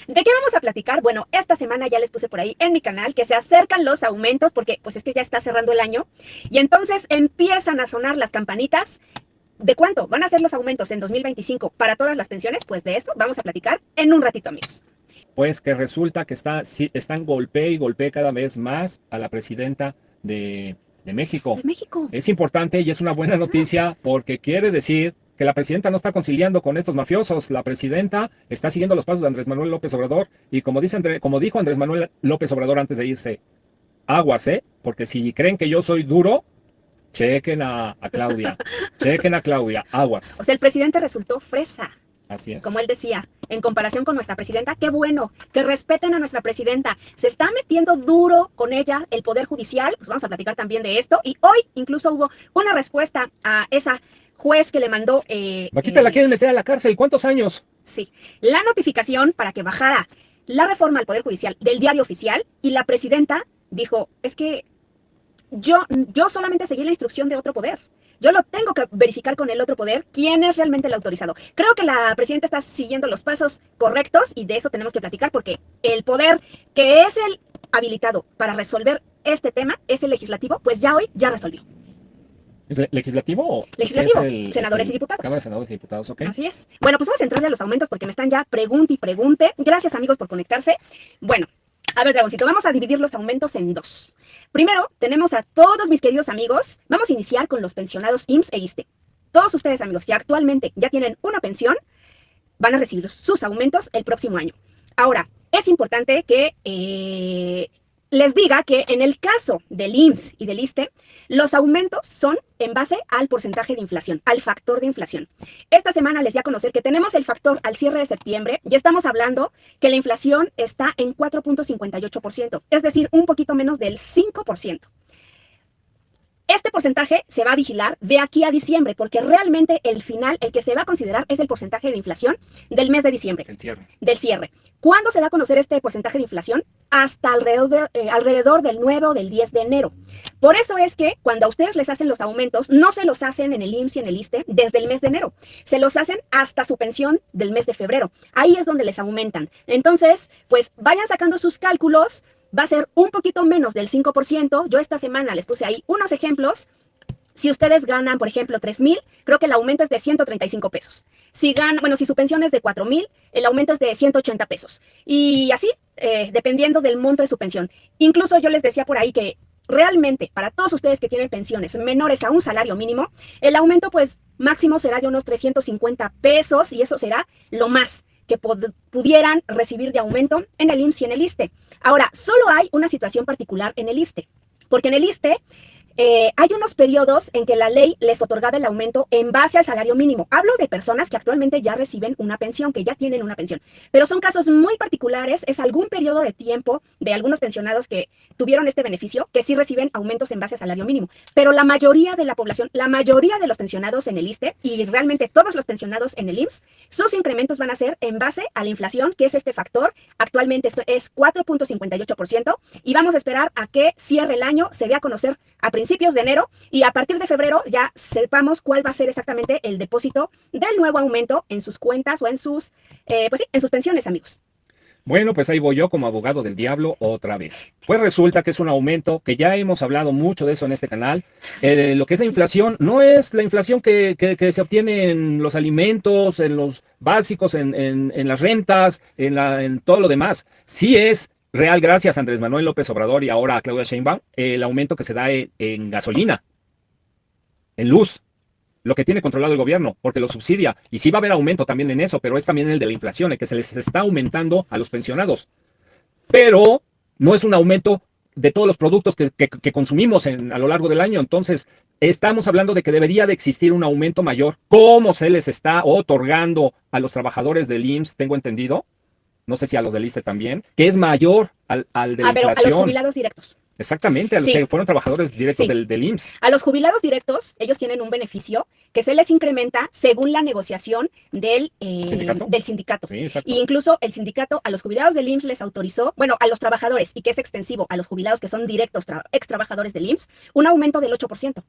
¿De qué vamos a platicar? Bueno, esta semana ya les puse por ahí en mi canal que se acercan los aumentos porque pues es que ya está cerrando el año y entonces empiezan a sonar las campanitas. ¿De cuánto van a ser los aumentos en 2025 para todas las pensiones? Pues de esto vamos a platicar en un ratito, amigos. Pues que resulta que están golpe y golpe cada vez más a la presidenta de México. De México. Es importante y es una buena noticia porque quiere decir que la presidenta no está conciliando con estos mafiosos. La presidenta está siguiendo los pasos de Andrés Manuel López Obrador y como dijo Andrés Manuel López Obrador antes de irse, aguas, porque si creen que yo soy duro, chequen a Claudia, chequen a Claudia, aguas. O sea, el presidente resultó fresa. Así es. Como él decía, en comparación con nuestra presidenta, qué bueno, que respeten a nuestra presidenta. Se está metiendo duro con ella el Poder Judicial, pues vamos a platicar también de esto. Y hoy incluso hubo una respuesta a esa juez que le mandó... Vaquita la quieren meter a la cárcel, ¿cuántos años? Sí, la notificación para que bajara la reforma al Poder Judicial del Diario Oficial y la presidenta dijo, es que yo solamente seguí la instrucción de otro poder. Yo lo tengo que verificar con el otro poder quién es realmente el autorizado. Creo que la presidenta está siguiendo los pasos correctos y de eso tenemos que platicar porque el poder que es el habilitado para resolver este tema es el legislativo, pues ya hoy ya resolvió. ¿Es legislativo o Legislativo, es senadores y diputados. Cámara de Senadores y Diputados, ok. Así es. Bueno, pues vamos a entrarle a los aumentos porque me están ya pregunte y pregunte. Gracias, amigos, por conectarse. Bueno, a ver, Dragoncito, vamos a dividir los aumentos en dos. Primero, tenemos a todos mis queridos amigos. Vamos a iniciar con los pensionados IMSS e ISSSTE. Todos ustedes, amigos, que actualmente ya tienen una pensión, van a recibir sus aumentos el próximo año. Ahora, es importante que les diga que en el caso del IMSS y del ISSSTE, los aumentos son en base al porcentaje de inflación, al factor de inflación. Esta semana les di a conocer que tenemos el factor al cierre de septiembre y estamos hablando que la inflación está en 4.58%, es decir, un poquito menos del 5%. Este porcentaje se va a vigilar de aquí a diciembre, porque realmente el final, el que se va a considerar es el porcentaje de inflación del mes de diciembre. Del cierre. ¿Cuándo se da a conocer este porcentaje de inflación? Hasta alrededor del 9 o del 10 de enero. Por eso es que cuando a ustedes les hacen los aumentos, no se los hacen en el IMSS y en el ISSSTE desde el mes de enero. Se los hacen hasta su pensión del mes de febrero. Ahí es donde les aumentan. Entonces, pues vayan sacando sus cálculos. Va a ser un poquito menos del 5%. Yo esta semana les puse ahí unos ejemplos. Si ustedes ganan, por ejemplo, 3,000, creo que el aumento es de 135 pesos. Si su pensión es de 4,000, el aumento es de 180 pesos. Y así, dependiendo del monto de su pensión. Incluso yo les decía por ahí que realmente para todos ustedes que tienen pensiones menores a un salario mínimo, el aumento pues máximo será de unos 350 pesos y eso será lo más que pudieran recibir de aumento en el IMSS y en el ISSSTE. Ahora, solo hay una situación particular en el ISSSTE, porque en el ISSSTE hay unos periodos en que la ley les otorgaba el aumento en base al salario mínimo. Hablo de personas que actualmente ya reciben una pensión, que ya tienen una pensión, pero son casos muy particulares, es algún periodo de tiempo de algunos pensionados que tuvieron este beneficio, que sí reciben aumentos en base al salario mínimo, pero la mayoría de la población, la mayoría de los pensionados en el ISSSTE y realmente todos los pensionados en el IMSS, sus incrementos van a ser en base a la inflación, que es este factor, actualmente es 4.58% y vamos a esperar a que cierre el año, se dé a conocer a principios de enero y a partir de febrero ya sepamos cuál va a ser exactamente el depósito del nuevo aumento en sus cuentas o en sus pensiones, amigos. Bueno, pues ahí voy yo como abogado del diablo otra vez. Pues resulta que es un aumento, que ya hemos hablado mucho de eso en este canal. Lo que es la inflación, no es la inflación que se obtiene en los alimentos, en los básicos, en las rentas, en todo lo demás. Sí es real, gracias a Andrés Manuel López Obrador y ahora a Claudia Sheinbaum, el aumento que se da en gasolina, en luz. Lo que tiene controlado el gobierno, porque lo subsidia. Y sí va a haber aumento también en eso, pero es también el de la inflación, el que se les está aumentando a los pensionados. Pero no es un aumento de todos los productos que consumimos a lo largo del año. Entonces, estamos hablando de que debería de existir un aumento mayor, como se les está otorgando a los trabajadores del IMSS, tengo entendido. No sé si a los del ISSSTE también, que es mayor al de la inflación. A los jubilados directos. Exactamente, a los que fueron trabajadores directos del IMSS. A los jubilados directos, ellos tienen un beneficio que se les incrementa según la negociación del sindicato. Sí, exacto. Y incluso el sindicato a los jubilados del IMSS les autorizó, a los trabajadores, y que es extensivo a los jubilados que son directos, ex trabajadores del IMSS, un aumento del 8%.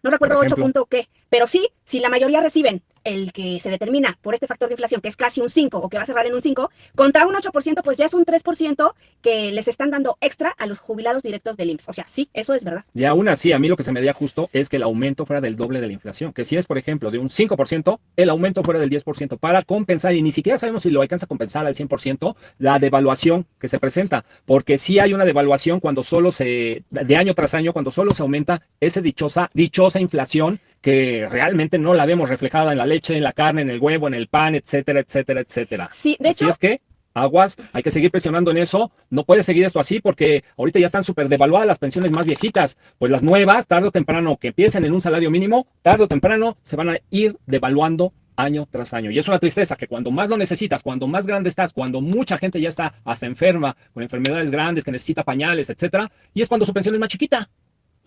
No recuerdo 8 punto qué, pero sí, si la mayoría reciben el que se determina por este factor de inflación, que es casi un 5 o que va a cerrar en un 5, contra un 8%, pues ya es un 3% que les están dando extra a los jubilados directos del IMSS. O sea, sí, eso es verdad. Y aún así, a mí lo que se me haría justo es que el aumento fuera del doble de la inflación. Que si es, por ejemplo, de un 5%, el aumento fuera del 10% para compensar, y ni siquiera sabemos si lo alcanza a compensar al 100%, la devaluación que se presenta. Porque sí hay una devaluación cuando solo de año tras año, cuando solo se aumenta esa dichosa inflación que realmente no la vemos reflejada en la leche, en la carne, en el huevo, en el pan, etcétera, etcétera, etcétera. Sí, de Así hecho, es que aguas, hay que seguir presionando en eso. No puede seguir esto así porque ahorita ya están súper devaluadas las pensiones más viejitas. Pues las nuevas, tarde o temprano, que empiecen en un salario mínimo, tarde o temprano se van a ir devaluando año tras año. Y es una tristeza que cuando más lo necesitas, cuando más grande estás, cuando mucha gente ya está hasta enferma, con enfermedades grandes, que necesita pañales, etcétera, y es cuando su pensión es más chiquita.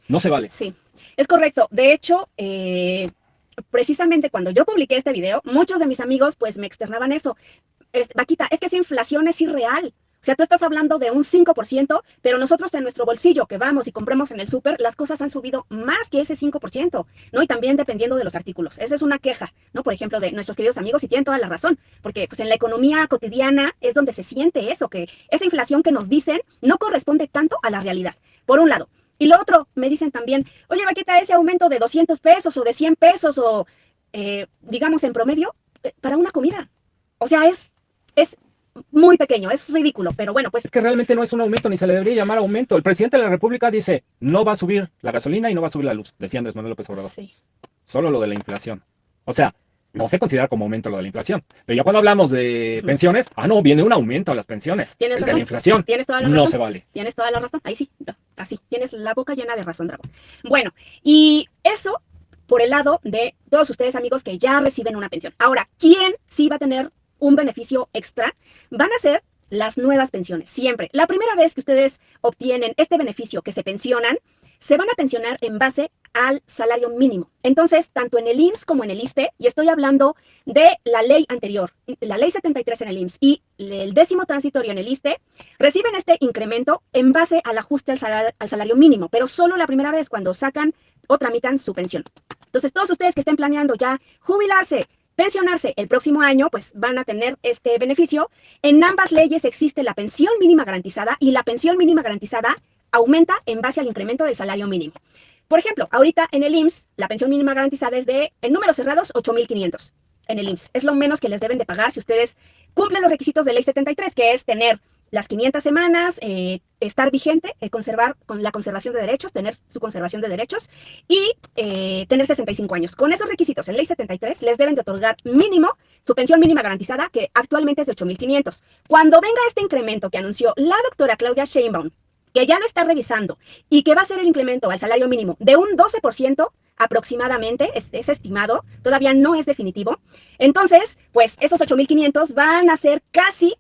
No se vale. sí, es correcto. De hecho, precisamente cuando yo publiqué este video, muchos de mis amigos pues me externaban eso. Vaquita, es que esa inflación es irreal. O sea, tú estás hablando de un 5%, pero nosotros en nuestro bolsillo que vamos y compramos en el súper, las cosas han subido más que ese 5%, ¿no? Y también dependiendo de los artículos. Esa es una queja, ¿no? Por ejemplo, de nuestros queridos amigos, y tienen toda la razón, porque pues en la economía cotidiana es donde se siente eso, que esa inflación que nos dicen no corresponde tanto a la realidad, por un lado. Y lo otro, me dicen también, oye, Vaquita, ese aumento de 200 pesos o de 100 pesos o, digamos, en promedio, para una comida. O sea, es muy pequeño, es ridículo, pero bueno, pues Es que realmente no es un aumento, ni se le debería llamar aumento. El presidente de la República dice, no va a subir la gasolina y no va a subir la luz, decía Andrés Manuel López Obrador. sí. Solo lo de la inflación. O sea, no se considera como aumento lo de la inflación. Pero ya cuando hablamos de pensiones, no, viene un aumento a las pensiones. ¿Tienes El de razón? la inflación Tienes toda la no razón. se vale. Tienes toda la razón. Ahí sí, no, así, tienes la boca llena de razón, Drago. Bueno, y eso por el lado de todos ustedes, amigos, que ya reciben una pensión. Ahora, ¿quién sí va a tener un beneficio extra? Van a ser las nuevas pensiones, siempre. La primera vez que ustedes obtienen este beneficio, que se pensionan, se van a pensionar en base al salario mínimo. Entonces, tanto en el IMSS como en el ISSSTE, y estoy hablando de la ley anterior, la ley 73 en el IMSS y el 10º transitorio en el ISSSTE, reciben este incremento en base al ajuste al salario mínimo, pero solo la primera vez cuando sacan o tramitan su pensión. Entonces, todos ustedes que estén planeando ya jubilarse, pensionarse el próximo año, pues van a tener este beneficio. En ambas leyes existe la pensión mínima garantizada y la pensión mínima garantizada aumenta en base al incremento del salario mínimo. Por ejemplo, ahorita en el IMSS, la pensión mínima garantizada es de, en números cerrados, 8,500 en el IMSS. Es lo menos que les deben de pagar si ustedes cumplen los requisitos de ley 73, que es tener las 500 semanas, estar vigente, conservar con la conservación de derechos, tener su conservación de derechos y tener 65 años. Con esos requisitos en ley 73 les deben de otorgar mínimo su pensión mínima garantizada, que actualmente es de 8,500. Cuando venga este incremento que anunció la doctora Claudia Sheinbaum, que ya lo está revisando y que va a ser el incremento al salario mínimo de un 12% aproximadamente, es estimado, todavía no es definitivo. Entonces, pues esos 8,500 van a ser casi,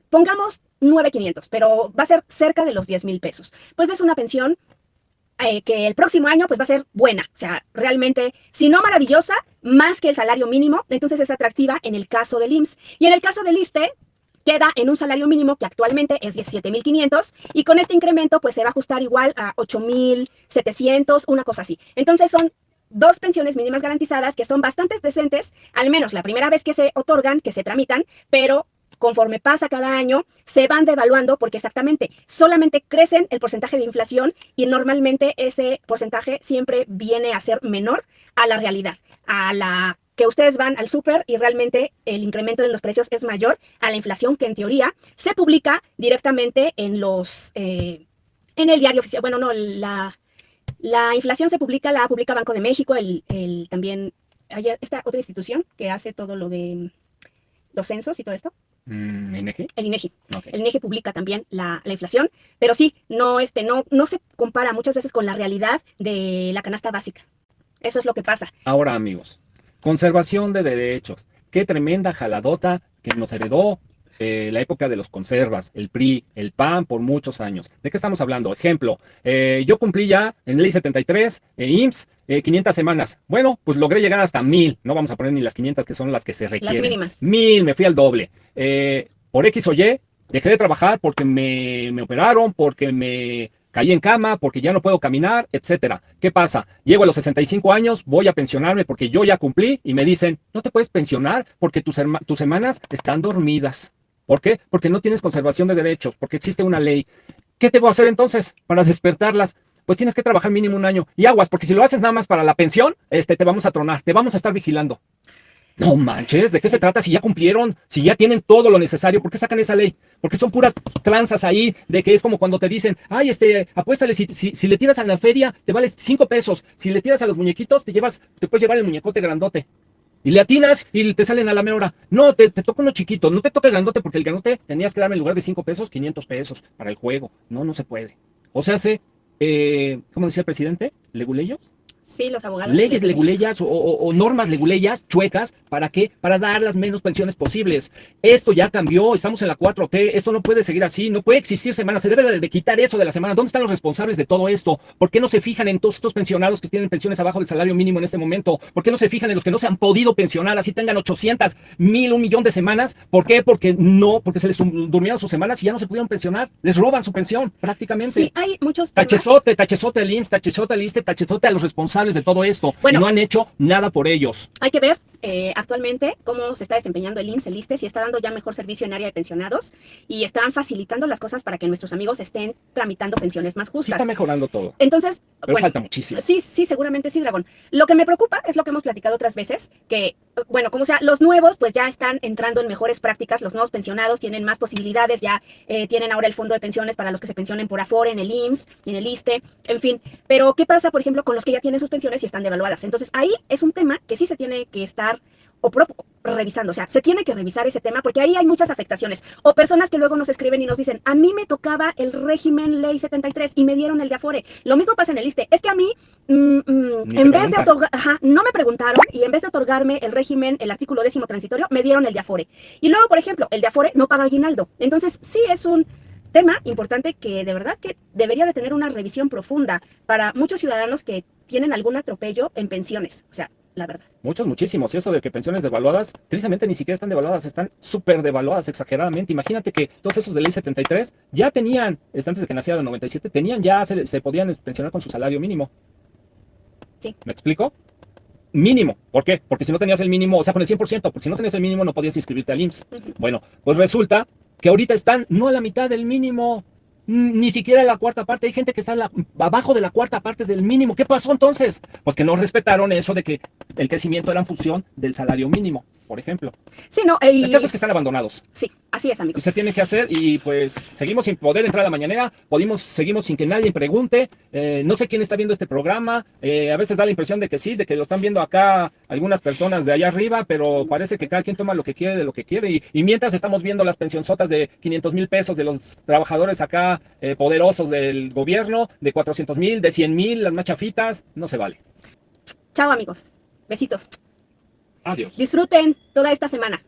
pongamos 9,500, pero va a ser cerca de los 10,000 pesos. Pues es una pensión que el próximo año pues va a ser buena, o sea, realmente, si no maravillosa, más que el salario mínimo, entonces es atractiva en el caso del IMSS. Y en el caso del ISSSTE, queda en un salario mínimo que actualmente es 17,500 y con este incremento pues se va a ajustar igual a 8,700, una cosa así. Entonces son dos pensiones mínimas garantizadas que son bastante decentes, al menos la primera vez que se otorgan, que se tramitan, pero conforme pasa cada año se van devaluando porque exactamente solamente crecen el porcentaje de inflación y normalmente ese porcentaje siempre viene a ser menor a la realidad, a la que ustedes van al súper y realmente el incremento de los precios es mayor a la inflación que en teoría se publica directamente en los en el diario oficial. Bueno, no, la inflación la publica Banco de México, también hay esta otra institución que hace todo lo de los censos y todo esto. ¿INEGI? El INEGI. Okay. El INEGI publica también la inflación, pero sí, no se compara muchas veces con la realidad de la canasta básica. Eso es lo que pasa. Ahora, amigos, conservación de derechos. Qué tremenda jaladota que nos heredó la época de los conservas, el PRI, el PAN por muchos años. ¿De qué estamos hablando? Ejemplo, yo cumplí ya en ley 73, IMSS, 500 semanas. Bueno, pues logré llegar hasta 1,000. No vamos a poner ni las 500 que son las que se requieren. Las mínimas. 1,000, me fui al doble. Por X o Y, dejé de trabajar porque me operaron, porque me caí en cama porque ya no puedo caminar, etcétera. ¿Qué pasa? Llego a los 65 años, voy a pensionarme porque yo ya cumplí y me dicen, no te puedes pensionar porque tus semanas están dormidas. ¿Por qué? Porque no tienes conservación de derechos, porque existe una ley. ¿Qué te voy a hacer entonces para despertarlas? Pues tienes que trabajar mínimo un año. Y aguas, porque si lo haces nada más para la pensión, te vamos a tronar, te vamos a estar vigilando. No manches, ¿de qué se trata? Si ya cumplieron, si ya tienen todo lo necesario, ¿por qué sacan esa ley? Porque son puras tranzas ahí, de que es como cuando te dicen, ay, apuéstale, si le tiras a la feria, te vale 5 pesos. Si le tiras a los muñequitos, te puedes llevar el muñecote grandote. Y le atinas y te salen a la mera hora. No, te toca uno chiquito, no te toca el grandote, porque el grandote tenías que darme en lugar de 5 pesos, 500 pesos para el juego. No, no se puede. O sea, ¿cómo decía el presidente? ¿Leguleyos? Sí, los abogados. Leyes leguleyas o normas leguleyas chuecas, ¿para qué? Para dar las menos pensiones posibles. Esto ya cambió, estamos en la 4T, esto no puede seguir así, no puede existir semana, se debe de quitar eso de la semana. ¿Dónde están los responsables de todo esto? ¿Por qué no se fijan en todos estos pensionados que tienen pensiones abajo del salario mínimo en este momento? ¿Por qué no se fijan en los que no se han podido pensionar, así tengan 800, 1000, 1,000,000 de semanas? ¿Por qué? Porque se les durmieron sus semanas y ya no se pudieron pensionar, les roban su pensión prácticamente. Sí, hay muchos temas. Tachezote al IMSS, tachezote al ISSSTE, tachezote a los responsables de todo esto. Bueno, y no han hecho nada por ellos. Hay que ver actualmente cómo se está desempeñando el IMSS, el ISSSTE, si está dando ya mejor servicio en área de pensionados y están facilitando las cosas para que nuestros amigos estén tramitando pensiones más justas. Sí está mejorando todo. Entonces, pero bueno, falta muchísimo. Sí, seguramente sí, Dragón. Lo que me preocupa es lo que hemos platicado otras veces, que, bueno, como sea, los nuevos pues ya están entrando en mejores prácticas, los nuevos pensionados tienen más posibilidades, ya tienen ahora el fondo de pensiones para los que se pensionen por Afore, en el IMSS, en el ISSSTE, en fin. Pero, ¿qué pasa, por ejemplo, con los que ya tienen sus pensiones y están devaluadas? Entonces, ahí es un tema que sí se tiene que estar revisando, o sea, se tiene que revisar ese tema porque ahí hay muchas afectaciones o personas que luego nos escriben y nos dicen, a mí me tocaba el régimen ley 73 y me dieron el de Afore. Lo mismo pasa en el ISSSTE, es que a mí en vez de otorgar, no me preguntaron y en vez de otorgarme el régimen, el artículo 10º transitorio, me dieron el de Afore. Y luego, por ejemplo, el de Afore no paga aguinaldo. Entonces, sí es un tema importante que de verdad que debería de tener una revisión profunda para muchos ciudadanos que tienen algún atropello en pensiones, o sea, la verdad. Muchísimos. Y eso de que pensiones devaluadas, tristemente ni siquiera están devaluadas, están súper devaluadas exageradamente. Imagínate que todos esos de ley 73 ya tenían, antes de que naciera el 97, se podían pensionar con su salario mínimo. Sí. ¿Me explico? Mínimo. ¿Por qué? Porque si no tenías el mínimo, o sea, con el 100%, porque si no tenías el mínimo no podías inscribirte al IMSS. Bueno, pues resulta que ahorita están no a la mitad del mínimo, ni siquiera a la cuarta parte. Hay gente que está abajo de la cuarta parte del mínimo. ¿Qué pasó entonces? Pues que no respetaron eso de que el crecimiento era en función del salario mínimo, por ejemplo. Sí, no. El caso es que están abandonados. Sí, así es, amigos. Y se tiene que hacer y pues seguimos sin poder entrar a la mañanera, seguimos sin que nadie pregunte. No sé quién está viendo este programa. A veces da la impresión de que sí, de que lo están viendo acá algunas personas de allá arriba, pero parece que cada quien toma lo que quiere de lo que quiere. Y mientras estamos viendo las pensionzotas de 500,000 pesos de los trabajadores acá poderosos del gobierno, de 400,000, de 100,000, las más chafitas, no se vale. Chao, amigos. Besitos. Adiós. Disfruten toda esta semana.